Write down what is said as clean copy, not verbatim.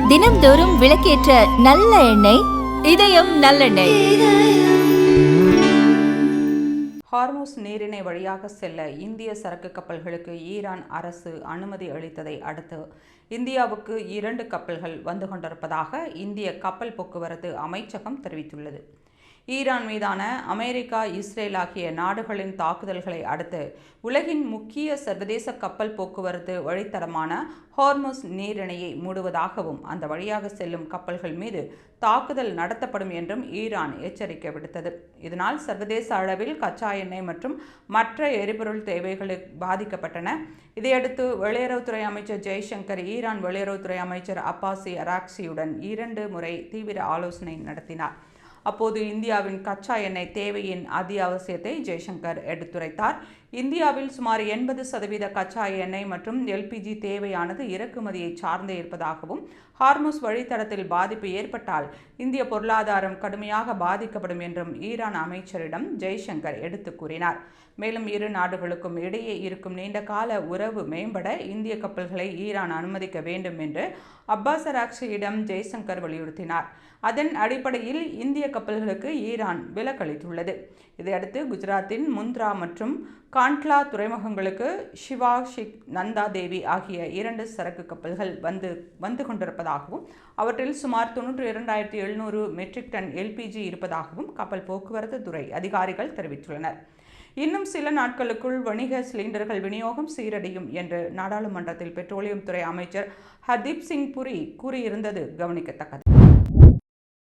தினம்தோறும் விளக்கேற்ற நல்ல எண்ணெய் இதயம் நல்லெண்ணெய். ஹார்முஸ் நீரிணை வழியாக செல்ல இந்திய சரக்கு கப்பல்களுக்கு ஈரான் அரசு அனுமதி அளித்ததை அடுத்து இந்தியாவுக்கு 2 கப்பல்கள் வந்து கொண்டிருப்பதாக இந்திய கப்பல் போக்குவரத்து அமைச்சகம் தெரிவித்துள்ளது. ஈரான் மீதான அமெரிக்கா, இஸ்ரேல் ஆகிய நாடுகளின் தாக்குதல்களை அடுத்து உலகின் முக்கிய சர்வதேச கப்பல் போக்குவரத்து வழித்தடமான ஹார்முஸ் நீரிணையை மூடுவதாகவும் அந்த வழியாக செல்லும் கப்பல்கள் மீது தாக்குதல் நடத்தப்படும் என்றும் ஈரான் எச்சரிக்கை விடுத்தது. இதனால் சர்வதேச அளவில் கச்சா எண்ணெய் மற்றும் மற்ற எரிபொருள் தேவைகள் பாதிக்கப்பட்டன. இதையடுத்து வெளியுறவுத்துறை அமைச்சர் ஜெய்சங்கர் ஈரான் வெளியுறவுத்துறை அமைச்சர் அப்பாசி அராக்சியுடன் 2 முறை தீவிர ஆலோசனை நடத்தினார். அப்போது இந்தியாவின் கச்சா எண்ணெய் தேவையின் அத்தியாவசியத்தை ஜெய்சங்கர் எடுத்துரைத்தார். இந்தியாவில் சுமார் 80% கச்சா எண்ணெய் மற்றும் எல்பிஜி தேவையானது இறக்குமதியை சார்ந்தே இருப்பதாகவும், ஹார்முஸ் வழித்தடத்தில் பாதிப்பு ஏற்பட்டால் இந்திய பொருளாதாரம் கடுமையாக பாதிக்கப்படும் என்றும் ஈரான் அமைச்சரிடம் ஜெய்சங்கர் எடுத்து கூறினார். மேலும் இரு நாடுகளுக்கும் இடையே இருக்கும் நீண்டகால உறவு மேம்பட இந்திய கப்பல்களை ஈரான் அனுமதிக்க வேண்டும் என்று அப்பாஸ் அராக்சியிடம் ஜெய்சங்கர் வலியுறுத்தினார். அதன் அடிப்படையில் இந்திய கப்பல்களுக்கு ஈரான் விலக்களித்துள்ளது. இதையடுத்து குஜராத்தின் முந்த்ரா மற்றும் காண்ட்லா துறைமுகங்களுக்கு ஷிவா ஷிக், நந்தா தேவி ஆகிய 2 சரக்கு கப்பல்கள் வந்து கொண்டிருப்பதாகவும், அவற்றில் சுமார் 92,700 மெட்ரிக் டன் எல்பிஜி இருப்பதாகவும் கப்பல் போக்குவரத்து துறை அதிகாரிகள் தெரிவித்துள்ளனர். இன்னும் சில நாட்களுக்குள் வணிக சிலிண்டர்கள் விநியோகம் சீரடையும் என்று நாடாளுமன்றத்தில் பெட்ரோலியம் துறை அமைச்சர் ஹர்தீப் சிங் புரி கூறியிருந்தது கவனிக்கத்தக்கது.